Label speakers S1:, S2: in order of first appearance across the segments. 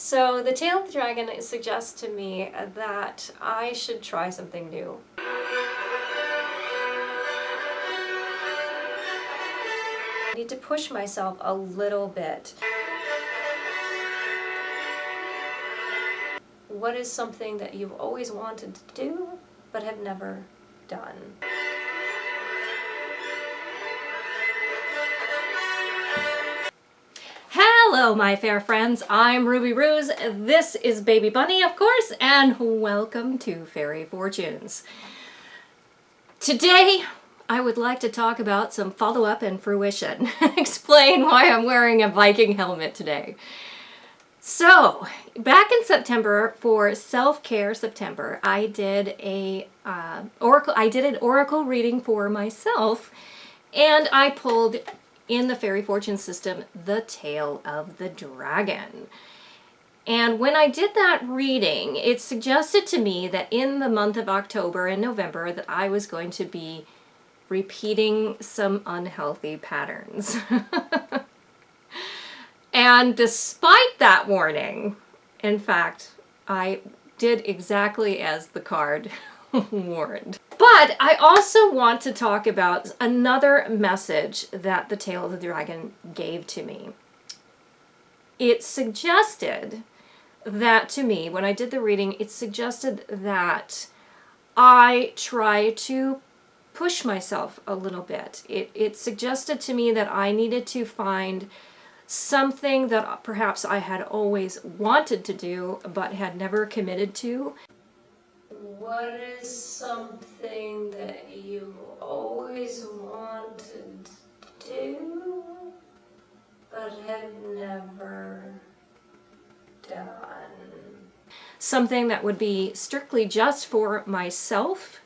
S1: So the Tale of the Dragon suggests to me that I should try something new. I need to push myself a little bit. What is something that you've always wanted to do but have never done? Hello, my fair friends. I'm Ruby Ruse. This is Baby Bunny, of course, and welcome to Fairy Fortunes. Today, I would like to talk about some follow-up and fruition. Explain why I'm wearing a Viking helmet today. So, back in September, for Self-Care September, I did an oracle reading for myself, and I pulled in the Fairy Fortune system, the Tale of the Dragon. And when I did that reading, it suggested to me that in the month of October and November that I was going to be repeating some unhealthy patterns. And despite that warning, in fact, I did exactly as the card warned. But I also want to talk about another message that the Tale of the Dragon gave to me. It suggested that to me, when I did the reading, it suggested that I try to push myself a little bit. It suggested to me that I needed to find something that perhaps I had always wanted to do but had never committed to. What is something that you've always wanted to do but have never done? Something that would be strictly just for myself,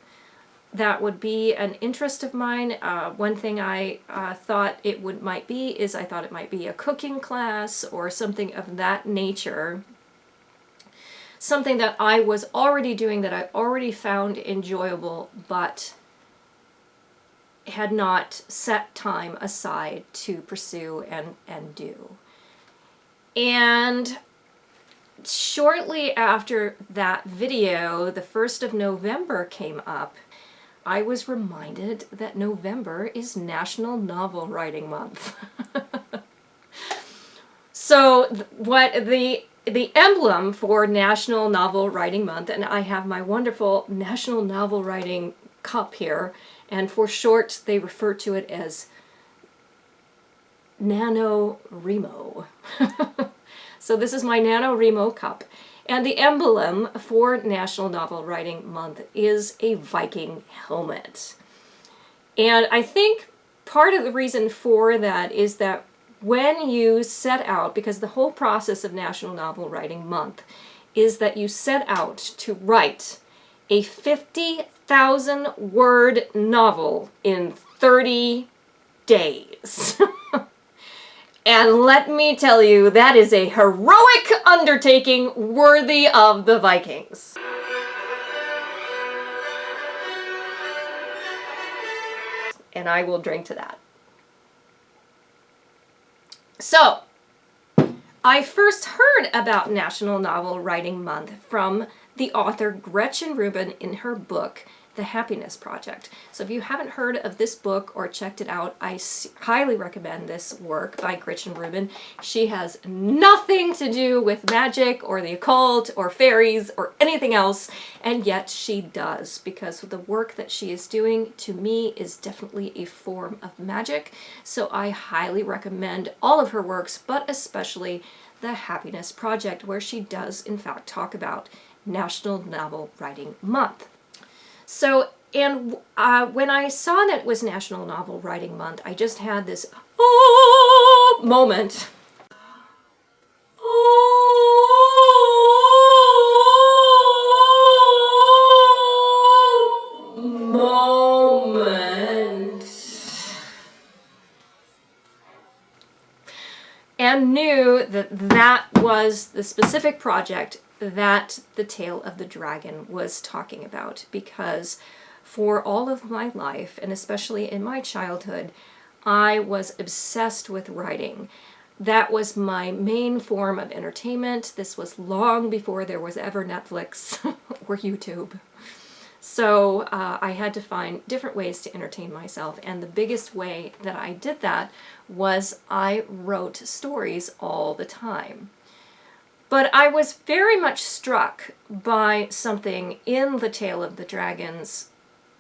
S1: that would be an interest of mine. One thing I thought it might be is I thought it might be a cooking class or something of that nature. Something that I was already doing, that I already found enjoyable, but had not set time aside to pursue and do. And shortly after that video, the 1st of November came up, I was reminded that November is National Novel Writing Month. So what the emblem for National Novel Writing Month, and I have my wonderful National Novel Writing cup here, and for short they refer to it as NaNoWrimo. So this is my NaNoWrimo cup. And the emblem for National Novel Writing Month is a Viking helmet. And I think part of the reason for that is that when you set out, because the whole process of National Novel Writing Month is that you set out to write a 50,000 word novel in 30 days. And let me tell you, that is a heroic undertaking worthy of the Vikings. And I will drink to that. So, I first heard about National Novel Writing Month from the author Gretchen Rubin in her book, The Happiness Project. So if you haven't heard of this book or checked it out, I highly recommend this work by Gretchen Rubin. She has nothing to do with magic or the occult or fairies or anything else, and yet she does, because the work that she is doing to me is definitely a form of magic. So I highly recommend all of her works, but especially The Happiness Project, where she does in fact talk about National Novel Writing Month. So, and when I saw that it was National Novel Writing Month, I just had this moment. And knew that that was the specific project that the Tale of the Dragon was talking about, because for all of my life, and especially in my childhood, I was obsessed with writing. That was my main form of entertainment. This was long before there was ever Netflix or YouTube. So I had to find different ways to entertain myself, and the biggest way that I did that was I wrote stories all the time. But I was very much struck by something in The Tale of the Dragon's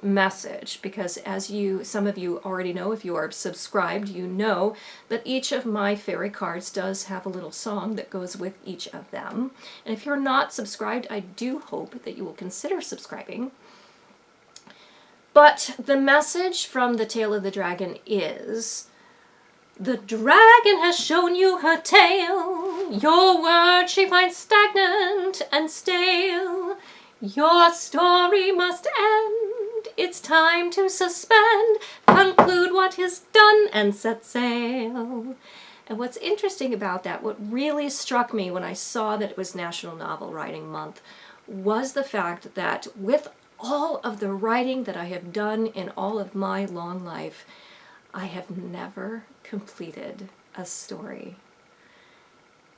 S1: message, because as some of you already know, if you are subscribed, you know that each of my fairy cards does have a little song that goes with each of them. And if you're not subscribed, I do hope that you will consider subscribing. But the message from The Tale of the Dragon is, the dragon has shown you her tail, your word she finds stagnant and stale, your story must end, it's time to suspend, conclude what is done and set sail. And what's interesting about that, what really struck me when I saw that it was National Novel Writing Month, was the fact that with all of the writing that I have done in all of my long life, I have never completed a story.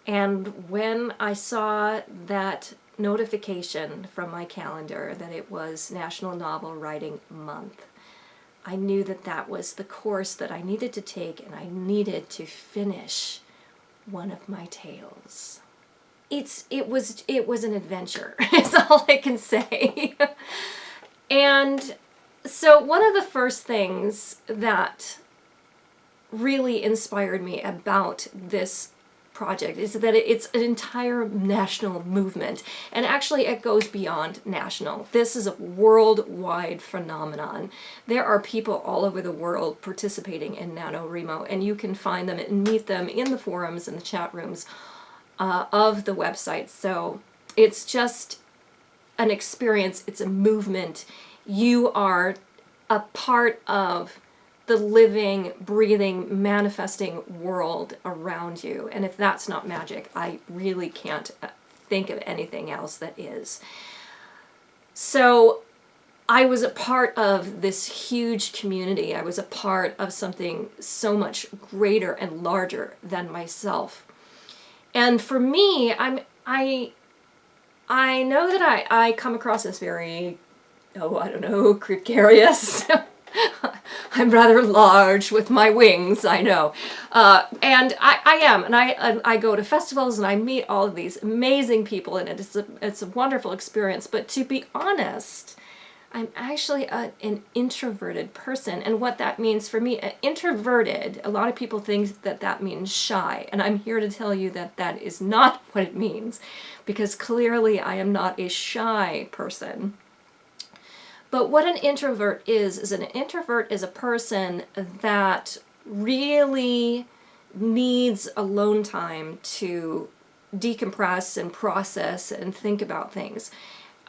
S1: And when I saw that notification from my calendar that it was National Novel Writing Month, I knew that that was the course that I needed to take, and I needed to finish one of my tales. It was an adventure, is all I can say. And so one of the first things that really inspired me about this project is that it's an entire national movement, and actually it goes beyond national. This is a worldwide phenomenon. There are people all over the world participating in NaNoWrimo, and you can find them and meet them in the forums and the chat rooms of the website. So it's just an experience, it's a movement. You are a part of the living, breathing, manifesting world around you. And if that's not magic, I really can't think of anything else that is. So I was a part of this huge community. I was a part of something so much greater and larger than myself. And for me, I know that I come across as very, I don't know, gregarious. I'm rather large with my wings, I know. And I am, and I go to festivals and I meet all of these amazing people, and it's a wonderful experience. But to be honest, I'm actually an introverted person, and what that means for me, introverted, a lot of people think that that means shy, and I'm here to tell you that that is not what it means, because clearly I am not a shy person. But what an introvert is an introvert is a person that really needs alone time to decompress and process and think about things.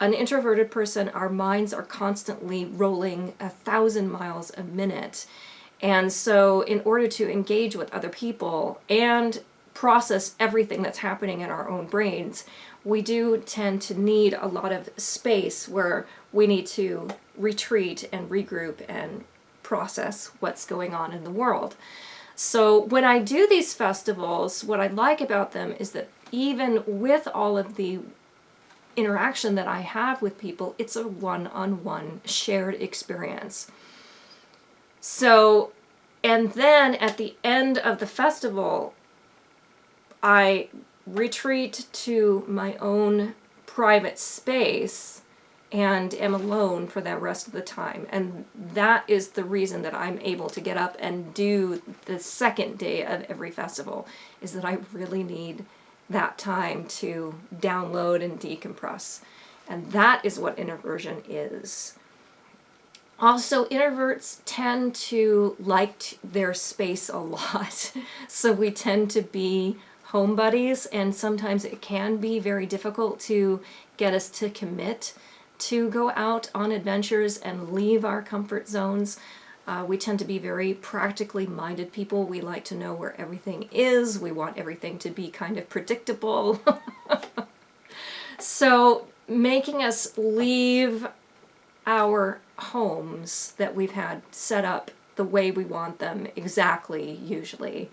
S1: An introverted person, our minds are constantly rolling 1,000 miles a minute. And so in order to engage with other people and process everything that's happening in our own brains, we do tend to need a lot of space where we need to retreat and regroup and process what's going on in the world. So when I do these festivals, what I like about them is that even with all of the interaction that I have with people, it's a one-on-one shared experience. So, and then at the end of the festival, I retreat to my own private space and am alone for the rest of the time. And that is the reason that I'm able to get up and do the second day of every festival, is that I really need that time to download and decompress. And that is what introversion is. Also, introverts tend to like their space a lot. So we tend to be home buddies, and sometimes it can be very difficult to get us to commit to go out on adventures and leave our comfort zones. We tend to be very practically minded people. We like to know where everything is. We want everything to be kind of predictable. So making us leave our homes that we've had set up the way we want them exactly, usually,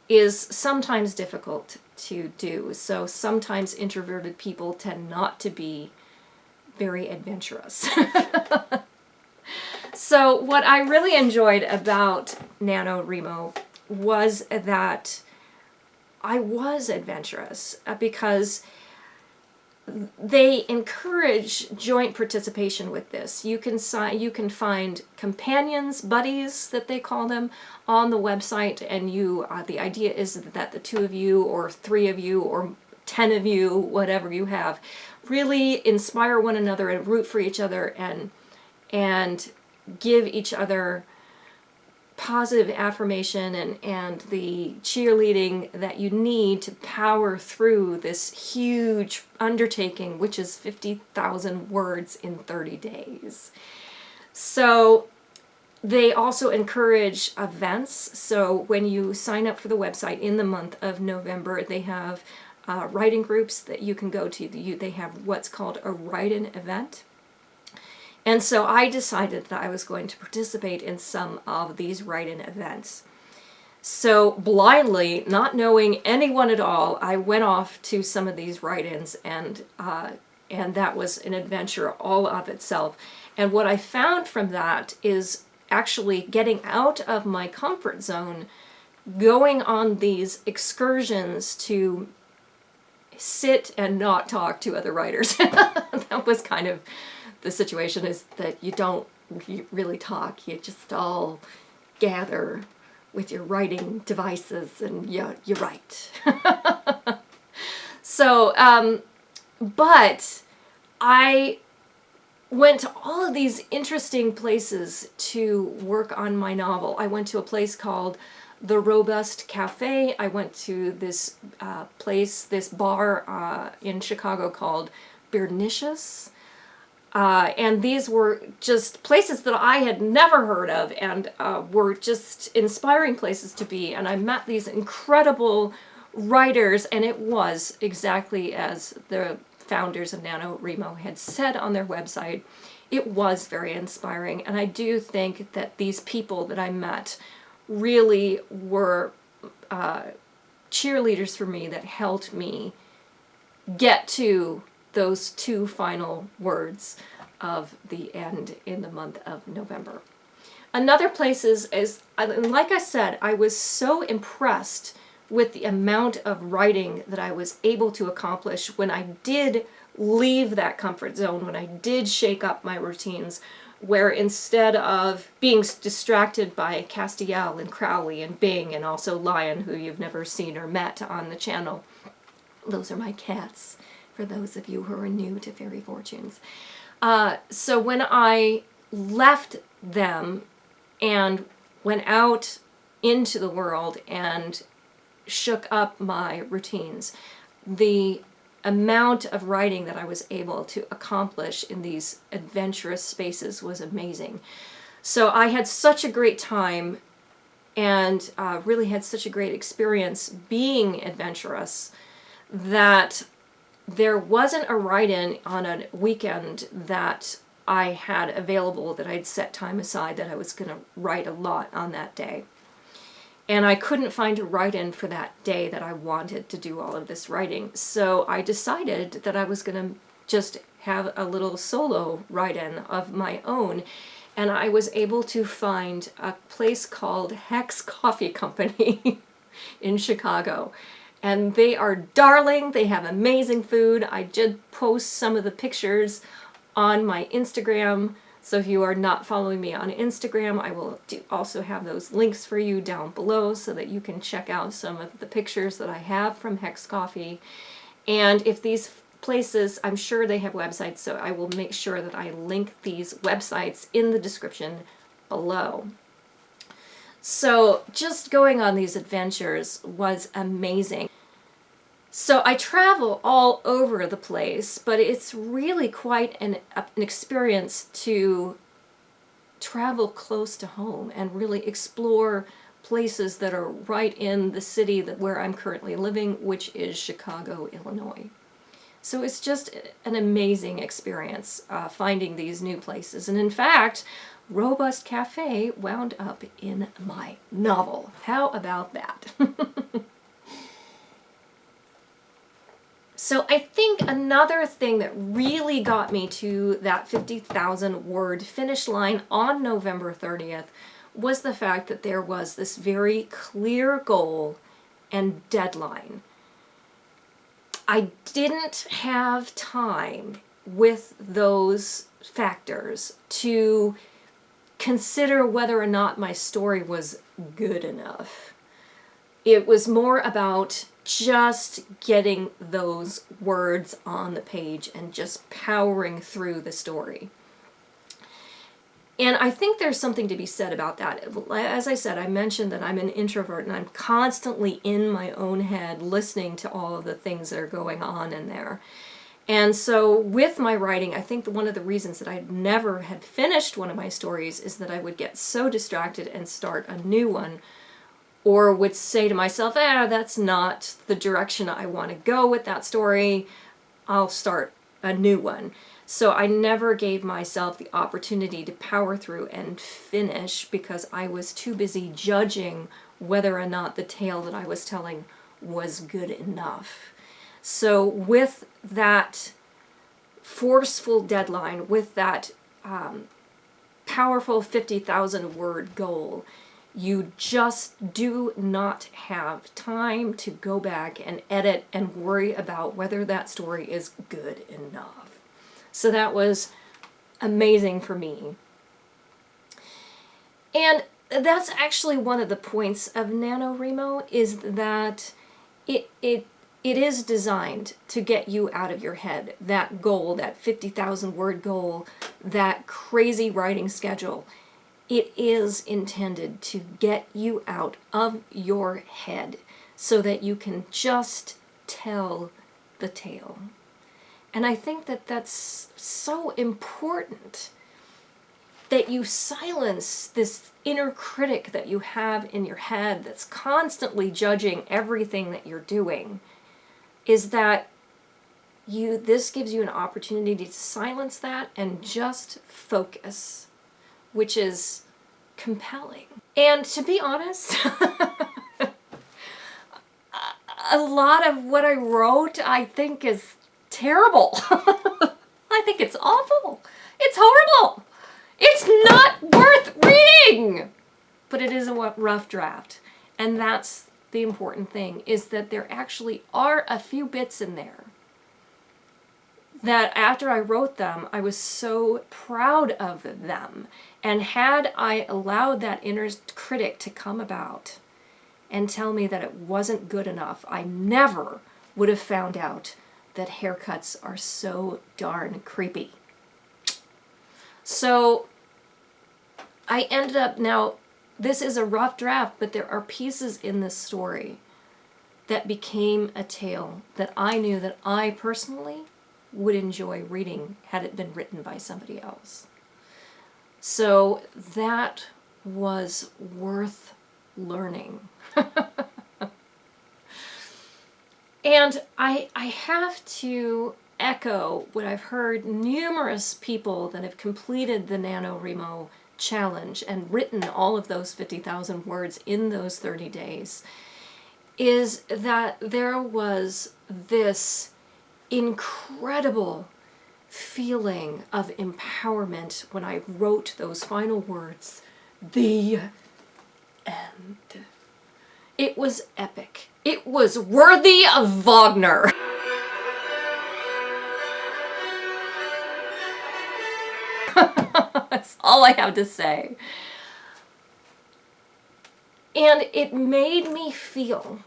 S1: is sometimes difficult to do. So sometimes introverted people tend not to be very adventurous. So what I really enjoyed about NaNoWrimo was that I was adventurous because they encourage joint participation with this. You can find companions, buddies that they call them, on the website, and the idea is that the 2 of you or 3 of you or 10 of you, whatever you have, really inspire one another and root for each other and give each other positive affirmation and the cheerleading that you need to power through this huge undertaking, which is 50,000 words in 30 days. So they also encourage events. So when you sign up for the website in the month of November, they have writing groups that you can go to. They have what's called a write-in event. And so I decided that I was going to participate in some of these write-in events. So blindly, not knowing anyone at all, I went off to some of these write-ins, and that was an adventure all of itself. And what I found from that is actually getting out of my comfort zone, going on these excursions to sit and not talk to other writers. That was kind of the situation, is that you don't really talk. You just all gather with your writing devices and you write. So, but I went to all of these interesting places to work on my novel. I went to a place called the Robust Cafe. I went to this this bar in Chicago called Beernicious. And these were just places that I had never heard of, and were just inspiring places to be. And I met these incredible writers, and it was exactly as the founders of NaNoWrimo had said on their website. It was very inspiring, and I do think that these people that I met really were cheerleaders for me that helped me get to those 2 final words of the end in the month of November. Another place is, like I said, I was so impressed with the amount of writing that I was able to accomplish when I did leave that comfort zone, when I did shake up my routines, where instead of being distracted by Castiel and Crowley and Bing and also Lion, who you've never seen or met on the channel, those are my cats, for those of you who are new to Fairy Fortunes. So when I left them and went out into the world and shook up my routines, the amount of writing that I was able to accomplish in these adventurous spaces was amazing. So I had such a great time and really had such a great experience being adventurous that there wasn't a write-in on a weekend that I had available that I'd set time aside that I was going to write a lot on that day. And I couldn't find a write-in for that day that I wanted to do all of this writing. So I decided that I was going to just have a little solo write-in of my own. And I was able to find a place called Hex Coffee Company in Chicago. And they are darling. They have amazing food. I did post some of the pictures on my Instagram. So if you are not following me on Instagram, I will also have those links for you down below so that you can check out some of the pictures that I have from Hex Coffee. And if these places, I'm sure they have websites, so I will make sure that I link these websites in the description below. So just going on these adventures was amazing. So I travel all over the place, but it's really quite an experience to travel close to home and really explore places that are right in the city where I'm currently living, which is Chicago, Illinois. So it's just an amazing experience finding these new places. And in fact, Robust Cafe wound up in my novel. How about that? So I think another thing that really got me to that 50,000 word finish line on November 30th was the fact that there was this very clear goal and deadline. I didn't have time with those factors to consider whether or not my story was good enough. It was more about just getting those words on the page and just powering through the story. And I think there's something to be said about that. As I said, I mentioned that I'm an introvert and I'm constantly in my own head listening to all of the things that are going on in there. And so with my writing, I think one of the reasons that I never had finished one of my stories is that I would get so distracted and start a new one, or would say to myself, that's not the direction I want to go with that story. I'll start a new one. So I never gave myself the opportunity to power through and finish because I was too busy judging whether or not the tale that I was telling was good enough. So with that forceful deadline, with that powerful 50,000 word goal, you just do not have time to go back and edit and worry about whether that story is good enough. So that was amazing for me. And that's actually one of the points of NaNoWrimo, is that it is designed to get you out of your head. That goal, that 50,000 word goal, that crazy writing schedule, it is intended to get you out of your head so that you can just tell the tale. And I think that that's so important, that you silence this inner critic that you have in your head that's constantly judging everything that you're doing, is that this gives you an opportunity to silence that and just focus, which is compelling. And to be honest, a lot of what I wrote I think is terrible. I think it's awful. It's horrible. It's not worth reading. But it is a rough draft. And that's the important thing, is that there actually are a few bits in there that after I wrote them, I was so proud of them. And had I allowed that inner critic to come about and tell me that it wasn't good enough, I never would have found out that haircuts are so darn creepy. So I ended up, now this is a rough draft, but there are pieces in this story that became a tale that I knew that I personally would enjoy reading had it been written by somebody else. So that was worth learning. And I have to echo what I've heard numerous people that have completed the NaNoWrimo challenge and written all of those 50,000 words in those 30 days, is that there was this incredible feeling of empowerment when I wrote those final words, the end. It was epic. It was worthy of Wagner. That's all I have to say. And it made me feel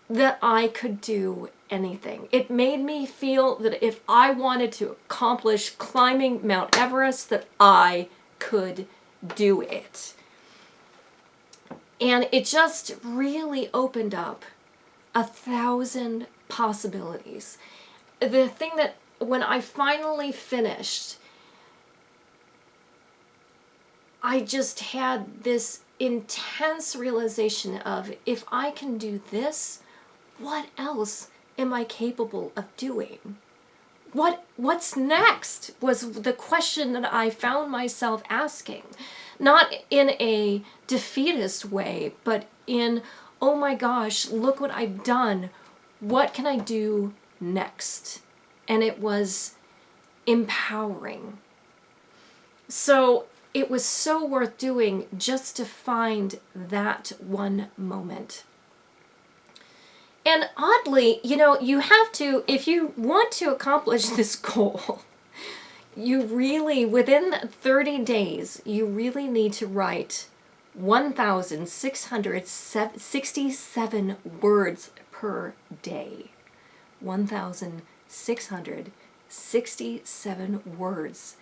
S1: that I could do anything. It made me feel that if I wanted to accomplish climbing Mount Everest, that I could do it. And it just really opened up 1,000 possibilities. The thing that when I finally finished, I just had this intense realization of, if I can do this, what else am I capable of doing? What's next was the question that I found myself asking. Not in a defeatist way, but in, oh my gosh, look what I've done. What can I do next. And it was empowering. So it was so worth doing just to find that one moment. And oddly, you know, you have to, if you want to accomplish this goal, you really, within 30 days, you really need to write 1,667 words per day. 1,667 words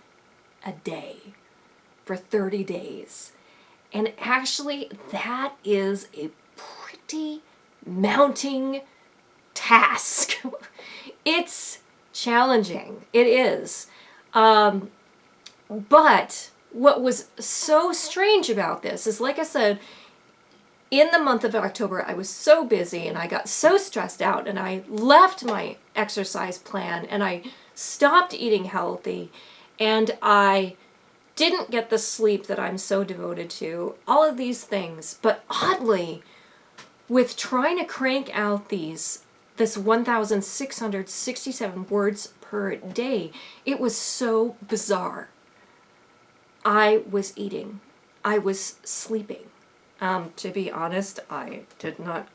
S1: a day for 30 days. And actually, that is a pretty mounting task. It's challenging. It is. But what was so strange about this is, like I said, in the month of October, I was so busy and I got so stressed out and I left my exercise plan and I stopped eating healthy and I didn't get the sleep that I'm so devoted to, all of these things. But oddly, with trying to crank out this 1,667 words per day, it was so bizarre. I was eating. I was sleeping. To be honest, I did not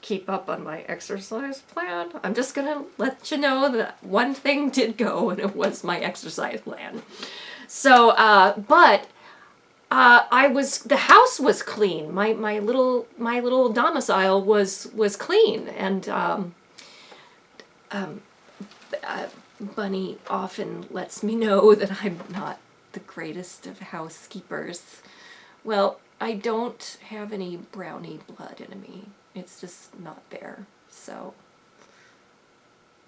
S1: keep up on my exercise plan. I'm just going to let you know that one thing did go, and it was my exercise plan. So, the house was clean. My little domicile was clean, and Bunny often lets me know that I'm not the greatest of housekeepers. Well, I don't have any brownie blood in me. It's just not there. So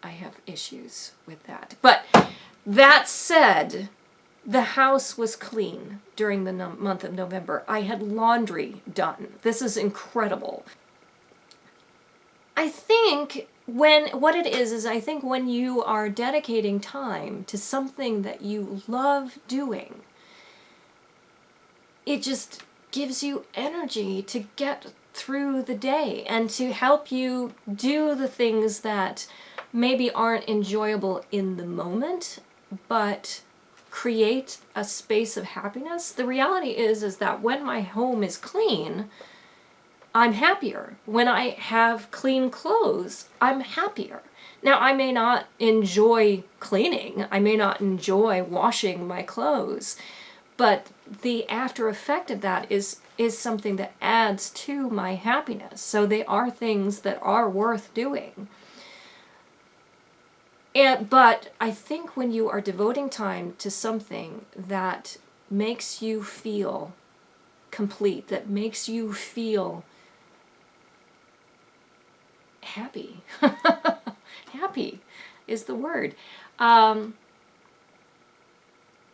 S1: I have issues with that. But that said, the house was clean during the month of November. I had laundry done. This is incredible. I think what it is I think when you are dedicating time to something that you love doing, it just gives you energy to get through the day and to help you do the things that maybe aren't enjoyable in the moment, but create a space of happiness. The reality is that when my home is clean, I'm happier. When I have clean clothes, I'm happier. Now, I may not enjoy cleaning. I may not enjoy washing my clothes, but the after effect of that is something that adds to my happiness. So they are things that are worth doing. But I think when you are devoting time to something that makes you feel complete, that makes you feel happy, happy is the word,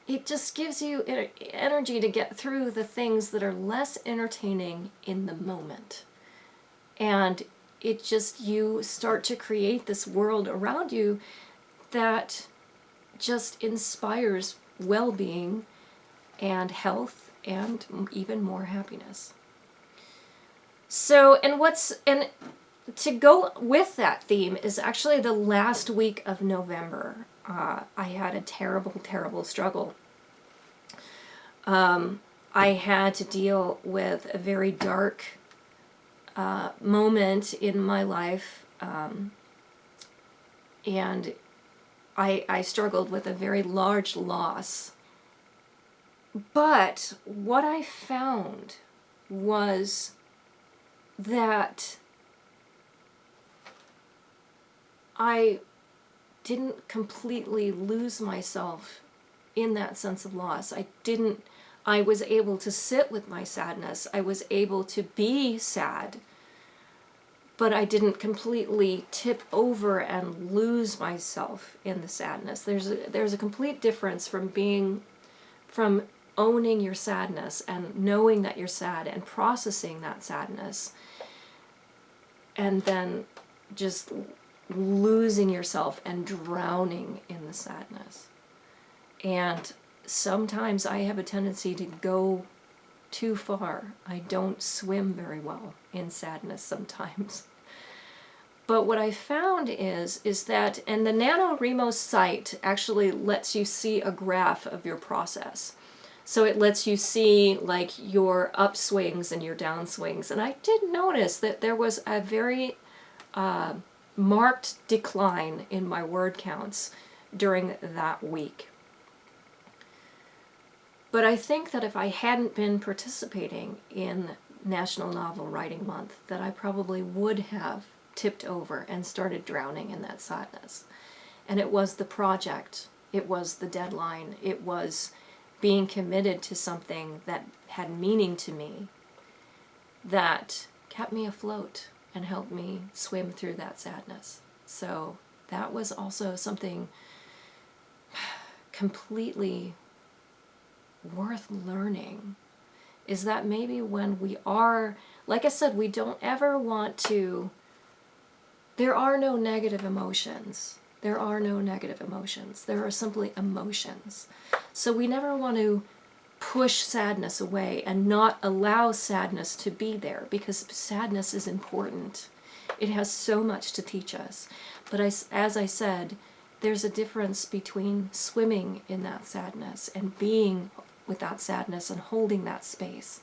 S1: it just gives you energy to get through the things that are less entertaining in the moment. And it just, you start to create this world around you that just inspires well-being and health and even more happiness. So, and to go with that theme is actually the last week of November. I had a terrible, terrible struggle. I had to deal with a very dark moment in my life, and I struggled with a very large loss. But what I found was that I didn't completely lose myself in that sense of loss. I was able to sit with my sadness. I was able to be sad, but I didn't completely tip over and lose myself in the sadness. There's a complete difference from owning your sadness and knowing that you're sad and processing that sadness, and then just losing yourself and drowning in the sadness. And sometimes I have a tendency to go too far. I don't swim very well in sadness sometimes. But what I found is that, and the NaNoWrimo site actually lets you see a graph of your process. So it lets you see like your upswings and your downswings. And I did notice that there was a very marked decline in my word counts during that week. But I think that if I hadn't been participating in National Novel Writing Month, that I probably would have tipped over and started drowning in that sadness. And it was the project, it was the deadline, it was being committed to something that had meaning to me that kept me afloat and helped me swim through that sadness. So that was also something completely worth learning, is that maybe when we are, like I said, we don't ever want to, there are no negative emotions. There are no negative emotions. There are simply emotions. So we never want to push sadness away and not allow sadness to be there, because sadness is important. It has so much to teach us. But as I said, there's a difference between swimming in that sadness and being with that sadness and holding that space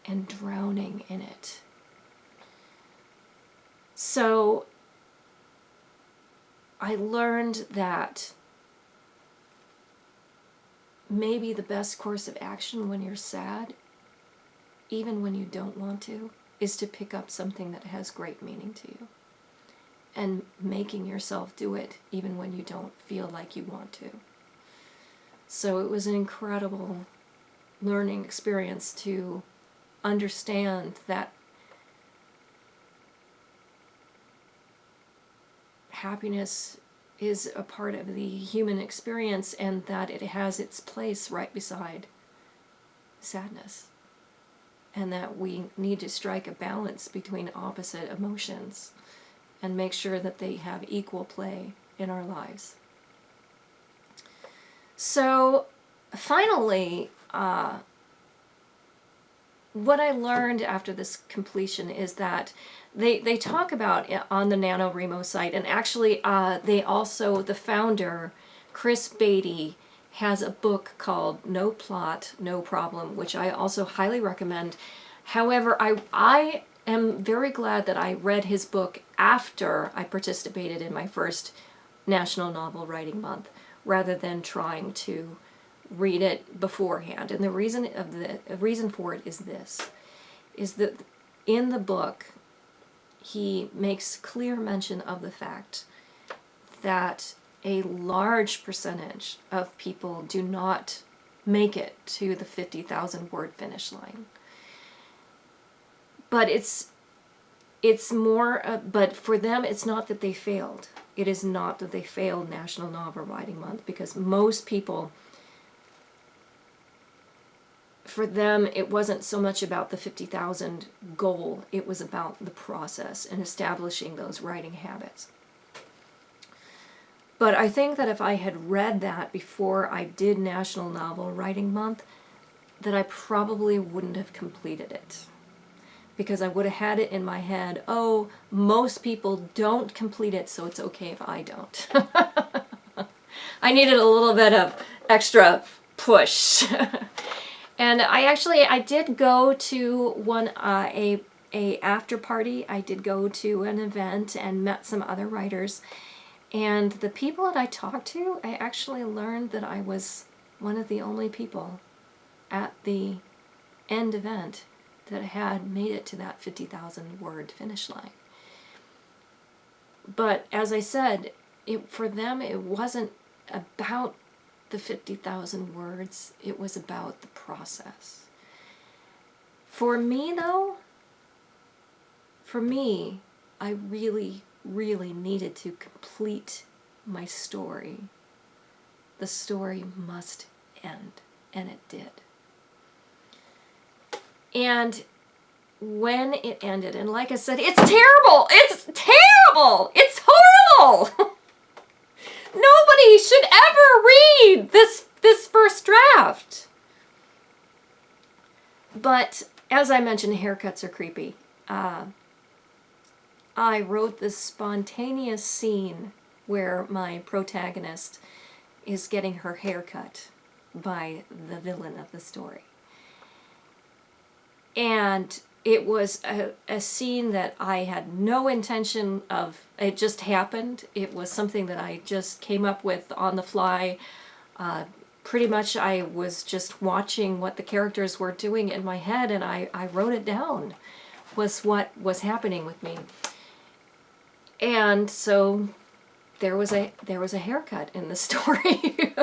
S1: and drowning in it. So I learned that maybe the best course of action when you're sad, even when you don't want to, is to pick up something that has great meaning to you and making yourself do it even when you don't feel like you want to. So it was an incredible learning experience to understand that happiness is a part of the human experience and that it has its place right beside sadness. And that we need to strike a balance between opposite emotions and make sure that they have equal play in our lives. So finally, what I learned after this completion is that they talk about it on the NaNoWrimo site, and actually they also, the founder, Chris Beatty, has a book called No Plot, No Problem, which I also highly recommend. However, I am very glad that I read his book after I participated in my first National Novel Writing Month, rather than trying to read it beforehand. And the reason for it is this, is that in the book he makes clear mention of the fact that a large percentage of people do not make it to the 50,000 word finish line. But it's more, but for them it's not that they failed. It is not that they failed National Novel Writing Month, because most people, for them, it wasn't so much about the 50,000 goal, it was about the process and establishing those writing habits. But I think that if I had read that before I did National Novel Writing Month, that I probably wouldn't have completed it. Because I would have had it in my head, oh, most people don't complete it, so it's okay if I don't. I needed a little bit of extra push. And I did go to one, a after party. I did go to an event and met some other writers. And the people that I talked to, I actually learned that I was one of the only people at the end event that had made it to that 50,000 word finish line. But as I said, for them it wasn't about the 50,000 words, it was about the process. For me though, I really, really needed to complete my story. The story must end, and it did. And when it ended, and like I said, it's terrible! It's terrible! It's horrible! Nobody should ever read this first draft. But as I mentioned, haircuts are creepy. I wrote this spontaneous scene where my protagonist is getting her hair cut by the villain of the story. And it was a scene that I had no intention of. It just happened. It was something that I just came up with on the fly. Pretty much I was just watching what the characters were doing in my head, and I wrote it down, was what was happening with me. And so there was a haircut in the story.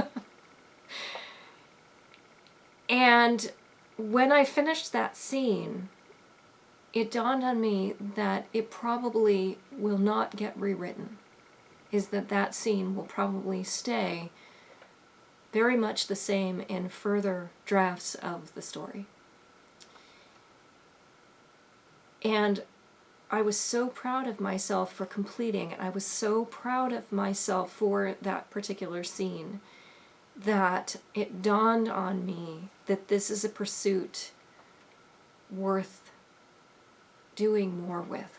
S1: And when I finished that scene, it dawned on me that it probably will not get rewritten. Is that scene will probably stay very much the same in further drafts of the story. And I was so proud of myself for completing it. I was so proud of myself for that particular scene that it dawned on me that this is a pursuit worth doing more with.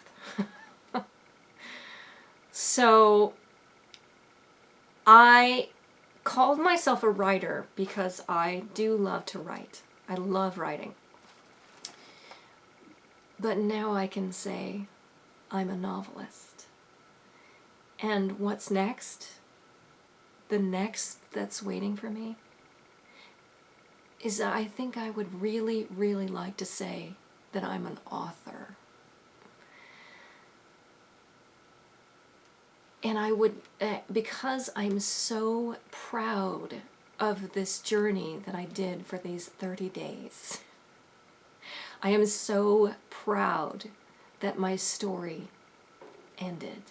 S1: So I called myself a writer because I do love to write. I love writing. But now I can say I'm a novelist. And what's next? The next that's waiting for me is I think I would really, really like to say that I'm an author. And I would, because I'm so proud of this journey that I did for these 30 days, I am so proud that my story ended,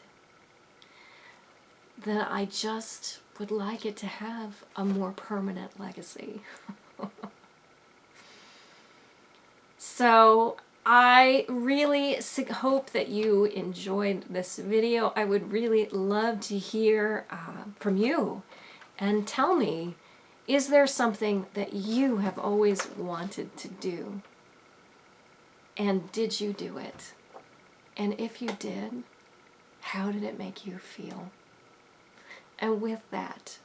S1: that I just would like it to have a more permanent legacy. So I really hope that you enjoyed this video. I would really love to hear from you, and tell me, is there something that you have always wanted to do? And did you do it? And if you did, how did it make you feel? And with that,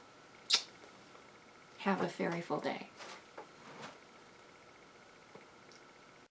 S1: have a fairyful day.